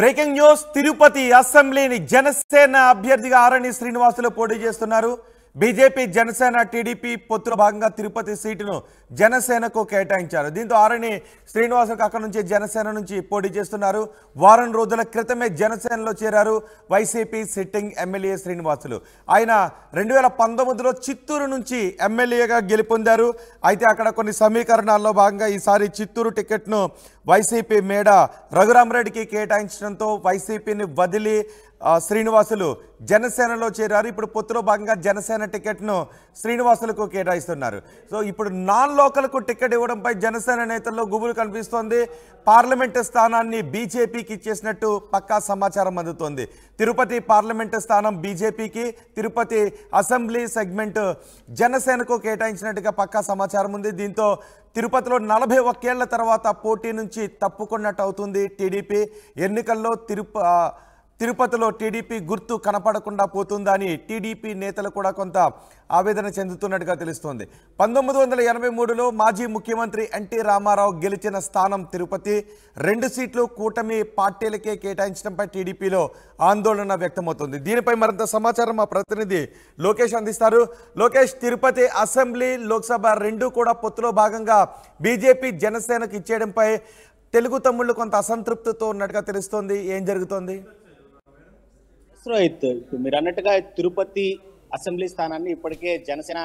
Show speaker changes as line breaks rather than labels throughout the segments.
Breaking news Tirupati అసెంబ్లీని జనసేన అభ్యర్థిగా ఆరణి శ్రీనివాసులు పోటీ చేస్తున్నారు. బీజేపీ జనసేన టీడీపీ పొత్తులో భాగంగా తిరుపతి సీటును జనసేనకు కేటాయించారు. దీంతో ఆరణి శ్రీనివాసులకు అక్కడ నుంచి జనసేన నుంచి పోటీ చేస్తున్నారు. వారం రోజుల క్రితమే జనసేనలో చేరారు వైసీపీ సిట్టింగ్ ఎమ్మెల్యే శ్రీనివాసులు. ఆయన 2019లో చిత్తూరు నుంచి ఎమ్మెల్యేగా గెలుపొందారు. అయితే అక్కడ కొన్ని సమీకరణాల్లో భాగంగా ఈసారి చిత్తూరు టికెట్ను వైసీపీ మేడ రఘురామరెడ్డికి కేటాయించడంతో వైసీపీని వదిలి శ్రీనివాసులు జనసేనలో చేరారు. ఇప్పుడు పొత్తులో భాగంగా జనసేన టికెట్ను శ్రీనివాసులకు కేటాయిస్తున్నారు. సో ఇప్పుడు నాన్ లోకల్కు టికెట్ ఇవ్వడంపై జనసేన నేతల్లో గుబులు కనిపిస్తోంది. పార్లమెంటు స్థానాన్ని బీజేపీకి ఇచ్చేసినట్టు పక్కా సమాచారం అందుతోంది. తిరుపతి పార్లమెంటు స్థానం బీజేపీకి, తిరుపతి అసెంబ్లీ సెగ్మెంట్ జనసేనకు కేటాయించినట్టుగా పక్కా సమాచారం ఉంది. దీంతో తిరుపతిలో 41 ఏళ్ల తర్వాత పోటీ నుంచి తప్పుకున్నట్టు అవుతుంది టీడీపీ. ఎన్నికల్లో తిరుపతిలో టీడీపీ గుర్తు కనపడకుండా పోతుందని టీడీపీ నేతలు కూడా కొంత ఆవేదన చెందుతున్నట్టుగా తెలుస్తోంది. 1983లో మాజీ ముఖ్యమంత్రి ఎన్టీ రామారావు గెలిచిన స్థానం తిరుపతి. 2 సీట్లు కూటమి పార్టీలకే కేటాయించడంపై టీడీపీలో ఆందోళన వ్యక్తమవుతుంది. దీనిపై మరింత సమాచారం మా ప్రతినిధి లోకేష్ అందిస్తారు. లోకేష్, తిరుపతి అసెంబ్లీ లోక్సభ 2 కూడా పొత్తులో భాగంగా బీజేపీ జనసేనకు ఇచ్చేయడంపై తెలుగు తమ్ముళ్ళు కొంత అసంతృప్తితో ఉన్నట్టుగా తెలుస్తోంది. ఏం జరుగుతోంది?
రోహిత్, మీరు అన్నట్టుగా తిరుపతి అసెంబ్లీ స్థానాన్ని ఇప్పటికే జనసేన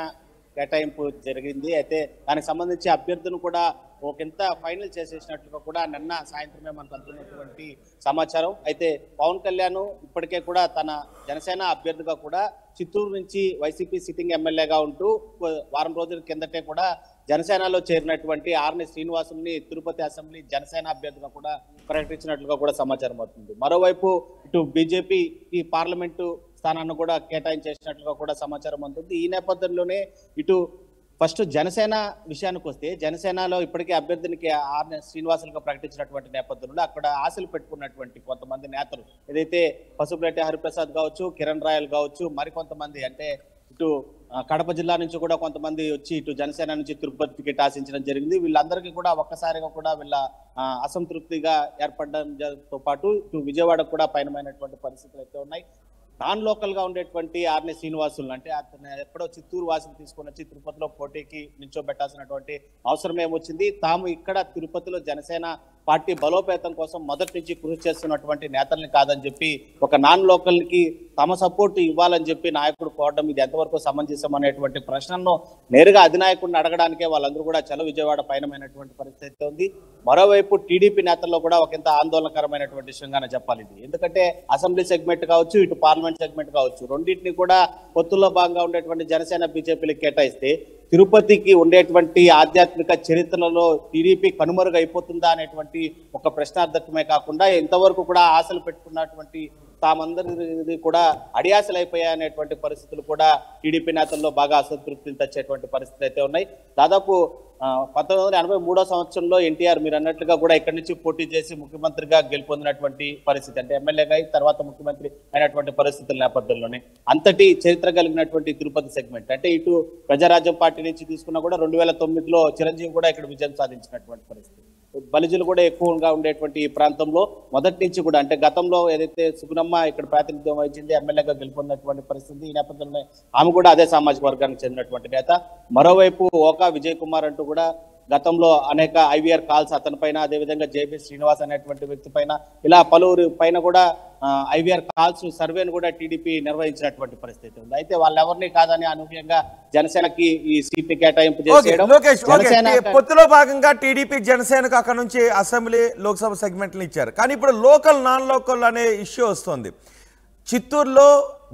కేటాయింపు జరిగింది. అయితే దానికి సంబంధించి అభ్యర్థులను కూడా ఒకంత ఫైనల్ చేసేసినట్లుగా కూడా నిన్న సాయంత్రమే మనకు అందుతున్నటువంటి సమాచారం. అయితే పవన్ కళ్యాణ్ ఇప్పటికే కూడా తన జనసేన అభ్యర్థిగా కూడా చిత్తూరు నుంచి వైసీపీ సిట్టింగ్ ఎమ్మెల్యేగా ఉంటూ వారం రోజుల కిందటే కూడా జనసేనలో చేరినటువంటి ఆర్ని శ్రీనివాసుల్ని తిరుపతి అసెంబ్లీ జనసేన అభ్యర్థిగా కూడా ప్రకటించినట్లుగా కూడా సమాచారం అవుతుంది. మరోవైపు ఇటు బీజేపీ ఈ పార్లమెంటు స్థానాన్ని కూడా కేటాయించేసినట్లుగా కూడా సమాచారం అందుతుంది. ఈ నేపథ్యంలోనే ఇటు ఫస్ట్ జనసేన విషయానికి వస్తే, జనసేనలో ఇప్పటికే అభ్యర్థినికి ఆర్ని శ్రీనివాసులుగా ప్రకటించినటువంటి నేపథ్యంలో అక్కడ ఆశలు పెట్టుకున్నటువంటి కొంతమంది నేతలు, ఏదైతే పసుపులేటి హరిప్రసాద్ కావచ్చు, కిరణ్ రాయల్ కావచ్చు, మరికొంతమంది అంటే ఇటు కడప జిల్లా నుంచి కూడా కొంతమంది వచ్చి ఇటు జనసేన నుంచి తిరుపతి టికెట్ ఆశించడం జరిగింది. వీళ్ళందరికీ కూడా ఒక్కసారిగా కూడా వీళ్ళ అసంతృప్తిగా ఏర్పడడంతో పాటు ఇటు విజయవాడ కూడా పయనమైనటువంటి పరిస్థితులు అయితే ఉన్నాయి. నాన్ లోకల్ గా ఉండేటువంటి ఆర్ని శ్రీనివాసులు అంటే అతను ఎక్కడో చిత్తూరు వాసిని తీసుకొని వచ్చి తిరుపతిలో పోటీకి నిల్చోబెట్టాల్సినటువంటి అవసరం ఏమొచ్చింది. తాము ఇక్కడ తిరుపతిలో జనసేన పార్టీ బలోపేతం కోసం మొదటి నుంచి కృషి చేస్తున్నటువంటి నేతల్ని కాదని చెప్పి ఒక నాన్ లోకల్ కి తమ సపోర్ట్ ఇవ్వాలని చెప్పి నాయకుడు కోరడం ఇది ఎంతవరకు సమంజసం అనేటువంటి ప్రశ్నలను నేరుగా అధినాయకుడిని అడగడానికే వాళ్ళందరూ కూడా చలో విజయవాడ పయనమైనటువంటి పరిస్థితి ఉంది. మరోవైపు టీడీపీ నేతల్లో కూడా ఒకంత ఆందోళనకరమైనటువంటి విషయంగానే చెప్పాలి ఇది. ఎందుకంటే అసెంబ్లీ సెగ్మెంట్ కావచ్చు, ఇటు పార్లమెంట్ సెగ్మెంట్ కావచ్చు, రెండింటిని కూడా పొత్తుల్లో భాగంగా ఉండేటువంటి జనసేన బీజేపీలకు కేటాయిస్తే తిరుపతికి ఉండేటువంటి ఆధ్యాత్మిక చరిత్రలో టీడీపీ కనుమరుగైపోతుందా అనేటువంటి ఒక ప్రశ్నార్థకమే కాకుండా ఇంతవరకు కూడా ఆశలు పెట్టుకున్నటువంటి తామందరి కూడా అడియాసలు అయిపోయాయనేటువంటి పరిస్థితులు కూడా టీడీపీ నేతల్లో బాగా అసంతృప్తిని తెచ్చేటువంటి పరిస్థితులు అయితే ఉన్నాయి. దాదాపు 1983 సంవత్సరంలో ఎన్టీఆర్ మీరు అన్నట్లుగా కూడా ఇక్కడి నుంచి పోటీ చేసి ముఖ్యమంత్రిగా గెలుపొందినటువంటి పరిస్థితి, అంటే ఎమ్మెల్యేగా తర్వాత ముఖ్యమంత్రి అయినటువంటి పరిస్థితుల నేపథ్యంలోనే అంతటి చరిత్ర కలిగినటువంటి తిరుపతి సెగ్మెంట్ అంటే ఇటు ప్రజారాజ్యం పార్టీ నుంచి తీసుకున్నా కూడా 2009లో చిరంజీవి కూడా ఇక్కడ విజయం సాధించినటువంటి పరిస్థితి. బలిజులు కూడా ఎక్కువగా ఉండేటువంటి ఈ ప్రాంతంలో మొదటి నుంచి కూడా అంటే గతంలో ఏదైతే సుగుణమ్మ ఇక్కడ ప్రాతినిధ్యం వహించింది, ఎమ్మెల్యేగా గెలుపొందినటువంటి పరిస్థితి. ఈ నేపథ్యంలో ఆమె కూడా అదే సామాజిక వర్గానికి చెందినటువంటి నేత. మరోవైపు ఓకా విజయ్ కుమార్ అంటూ కూడా గతంలో అనేక ఐవీఆర్ కాల్స్ అతని పైన, అదేవిధంగా జేపీ శ్రీనివాస్ అనేటువంటి వ్యక్తి పైన, ఇలా పలువురు పైన కూడా ఐవీఆర్ కాల్స్ సర్వేను కూడా టీడీపీ నిర్వహించినటువంటి పరిస్థితి ఉంది. అయితే వాళ్ళెవరిని కాదని అనూహ్యంగా జనసేనకి ఈ సీట్ కేటాయింపు చేసేయడం.
పొత్తులో భాగంగా టీడీపీ జనసేనకు అక్కడ నుంచి అసెంబ్లీ లోక్సభ సెగ్మెంట్లు ఇచ్చారు. కానీ ఇప్పుడు లోకల్ నాన్ లోకల్ అనే ఇష్యూ వస్తుంది. చిత్తూరులో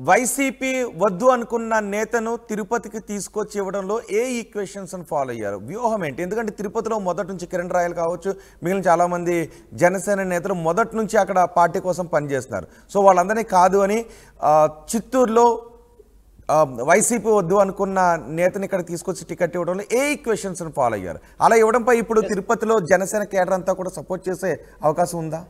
వైసీపీ వద్దు అనుకున్న నేతను తిరుపతికి తీసుకొచ్చి ఇవ్వడంలో ఏ ఈక్వేషన్స్ ఫాలో అయ్యారు? వ్యూహం ఏంటి? ఎందుకంటే తిరుపతిలో మొదటి నుంచి కిరణ్ రాయల్ కావచ్చు, మిగిలిన చాలామంది జనసేన నేతలు మొదటి నుంచి అక్కడ పార్టీ కోసం పనిచేస్తున్నారు. సో వాళ్ళందరినీ కాదు అని చిత్తూరులో వైసీపీ వద్దు అనుకున్న నేతని ఇక్కడ తీసుకొచ్చి టికెట్ ఇవ్వడంలో ఏ ఈక్వేషన్స్ ఫాలో అయ్యారు? అలా ఇవ్వడంపై ఇప్పుడు తిరుపతిలో జనసేన కేడర్ అంతా కూడా సపోర్ట్ చేసే అవకాశం ఉందా?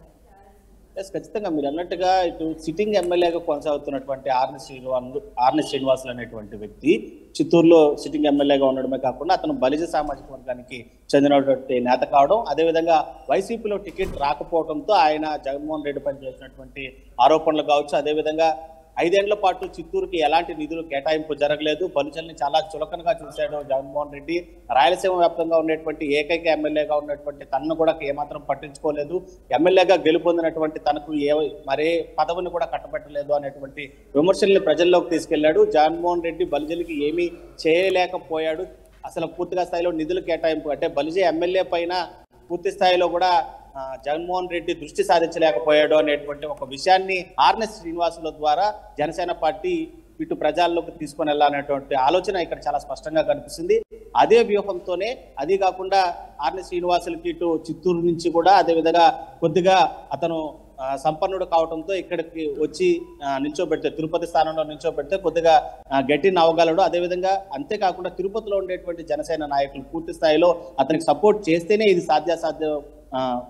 ఖచ్చితంగా మీరు అన్నట్టుగా ఇటు సిట్టింగ్ ఎమ్మెల్యేగా కొనసాగుతున్నటువంటి ఆర్ని శ్రీనివాసులు అనేటువంటి వ్యక్తి చిత్తూరులో సిట్టింగ్ ఎమ్మెల్యేగా ఉండడమే కాకుండా అతను బలిజ సామాజిక వర్గానికి చెందినటువంటి నేత కావడం, అదేవిధంగా వైసీపీలో టికెట్ రాకపోవడంతో ఆయన జగన్మోహన్ రెడ్డి పై చేసినటువంటి ఆరోపణలు కావచ్చు, అదేవిధంగా 5 ఏళ్ల పాటు చిత్తూరుకి ఎలాంటి నిధులు కేటాయింపు జరగలేదు, బలుచల్ని చాలా చులకనగా చూశాడు జగన్మోహన్ రెడ్డి, రాయలసీమ వ్యాప్తంగా ఉన్నటువంటి ఏకైక ఎమ్మెల్యేగా ఉన్నటువంటి తనను కూడా ఏమాత్రం పట్టించుకోలేదు, ఎమ్మెల్యేగా గెలుపొందినటువంటి తనకు మరే పదవిని కూడా కట్టబెట్టలేదు అనేటువంటి విమర్శల్ని ప్రజల్లోకి తీసుకెళ్లాడు. జగన్మోహన్ రెడ్డి బలిజలికి ఏమీ చేయలేకపోయాడు, అసలు పూర్తిగా స్థాయిలో నిధులు కేటాయింపు అంటే బలిజ ఎమ్మెల్యే పైన పూర్తి స్థాయిలో కూడా జగన్మోహన్ రెడ్డి దృష్టి సాధించలేకపోయాడు అనేటువంటి ఒక విషయాన్ని ఆర్ని శ్రీనివాసుల ద్వారా జనసేన పార్టీ ఇటు ప్రజల్లోకి తీసుకొని వెళ్ళాలనేటువంటి ఆలోచన ఇక్కడ చాలా స్పష్టంగా కనిపిస్తుంది. అదే వ్యూహంతోనే, అది కాకుండా ఆర్ని శ్రీనివాసులకి ఇటు చిత్తూరు నుంచి కూడా అదేవిధంగా కొద్దిగా అతను సంపన్నుడు కావడంతో ఇక్కడికి వచ్చి నిల్చోబెడితే, తిరుపతి స్థానంలో నిల్చోబెడితే కొద్దిగా గట్టి నవ్వగలడు. అదేవిధంగా అంతేకాకుండా తిరుపతిలో ఉండేటువంటి జనసేన నాయకులు పూర్తి స్థాయిలో అతనికి సపోర్ట్ చేస్తేనే ఇది సాధ్యాసాధ్యం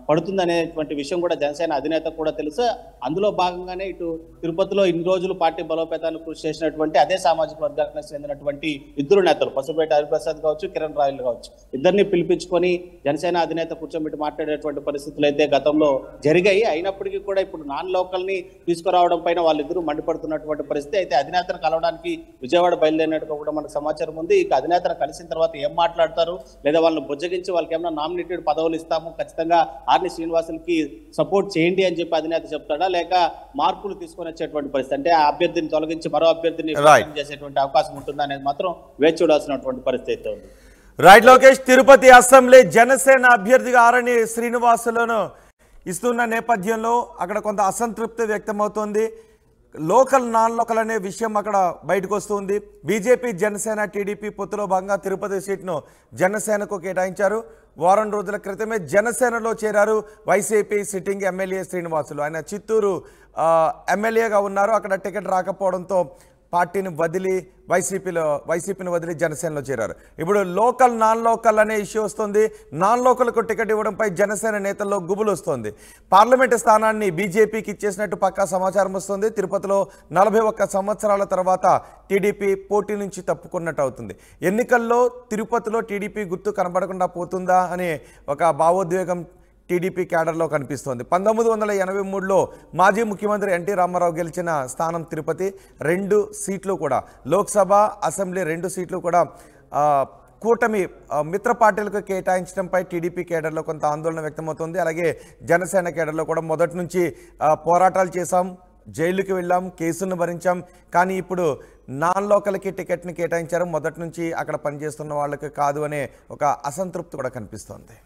పడుతుందనేటువంటి విషయం కూడా జనసేన అధినేత కూడా తెలుసు. అందులో భాగంగానే ఇటు తిరుపతిలో ఇన్ని రోజులు పార్టీ బలోపేతానికి కృషి చేసినటువంటి అదే సామాజిక వర్గానికి చెందినటువంటి ఇద్దరు నేతలు పసుపేట హరిప్రసాద్ కావచ్చు, కిరణ్ రాయలు కావచ్చు, ఇద్దరిని పిలిపించుకొని జనసేన అధినేత కూర్చోబెట్టి మాట్లాడేటువంటి పరిస్థితులు అయితే గతంలో జరిగాయి. అయినప్పటికీ కూడా ఇప్పుడు నాన్ లోకల్ ని తీసుకురావడం పైన వాళ్ళిద్దరూ మండిపడుతున్నటువంటి పరిస్థితి. అయితే అధినేతను కలవడానికి విజయవాడ బయలుదేరినట్టుగా కూడా మనకు సమాచారం ఉంది. ఇక అధినేతను కలిసిన తర్వాత ఏం మాట్లాడతారు, లేదా వాళ్ళని బుజ్జగించి వాళ్ళకి ఏమైనా నామినేటెడ్ పదవులు ఇస్తాము, ఖచ్చితంగా ఆర్ని శ్రీనివాసులకి సపోర్ట్ చేయండి అని చెప్పి అధినేత చెప్తాడా, లేక మార్పులు తీసుకొని వచ్చేటువంటి పరిస్థితి అంటే ఆ అభ్యర్థిని తొలగించి మరో అభ్యర్థిని చేసేటువంటి అవకాశం ఉంటుందా అనేది మాత్రం వేచి చూడాల్సినటువంటి పరిస్థితి ఉంది.
రైట్ లోకేష్, తిరుపతి అసెంబ్లీ జనసేన అభ్యర్థిగా ఆరణి శ్రీనివాసులను ఇస్తున్న నేపథ్యంలో అక్కడ కొంత అసంతృప్తి వ్యక్తమవుతోంది. లోకల్ నాన్ లోకల్ అనే విషయం అక్కడ బయటకు వస్తుంది. బీజేపీ జనసేన టీడీపీ పొత్తులో భాగంగా తిరుపతి సీట్ను జనసేనకు కేటాయించారు. వారం రోజుల క్రితమే జనసేనలో చేరారు వైసీపీ సిట్టింగ్ ఎమ్మెల్యే శ్రీనివాసులు. ఆయన చిత్తూరు ఎమ్మెల్యేగా ఉన్నారు. అక్కడ టికెట్ రాకపోవడంతో పార్టీని వదిలి వైసీపీని వదిలి జనసేనలో చేరారు. ఇప్పుడు లోకల్ నాన్ లోకల్ అనే ఇష్యూ వస్తుంది. నాన్ లోకల్కు టికెట్ ఇవ్వడంపై జనసేన నేతల్లో గుబులు వస్తుంది. పార్లమెంటు స్థానాన్ని బీజేపీకి ఇచ్చేసినట్టు పక్కా సమాచారం వస్తుంది. తిరుపతిలో 41 సంవత్సరాల తర్వాత టీడీపీ పోటీ నుంచి తప్పుకున్నట్టు అవుతుంది. ఎన్నికల్లో తిరుపతిలో టీడీపీ గుర్తు కనబడకుండా పోతుందా అనే ఒక భావోద్వేగం టీడీపీ క్యాడర్లో కనిపిస్తోంది. 1983లో మాజీ ముఖ్యమంత్రి ఎన్టీ రామారావు గెలిచిన స్థానం తిరుపతి. 2 సీట్లు కూడా లోక్సభ, అసెంబ్లీ 2 సీట్లు కూడా కూటమి మిత్ర పార్టీలకు కేటాయించడంపై టీడీపీ కేడర్లో కొంత ఆందోళన వ్యక్తమవుతుంది. అలాగే జనసేన కేడర్లో కూడా మొదటి నుంచి పోరాటాలు చేశాం, జైలుకి వెళ్ళాం, కేసులను భరించాం, కానీ ఇప్పుడు నాన్ లోకల్కి టికెట్ని కేటాయించారు, మొదటి నుంచి అక్కడ పనిచేస్తున్న వాళ్ళకి కాదు అనే ఒక అసంతృప్తి కూడా కనిపిస్తోంది.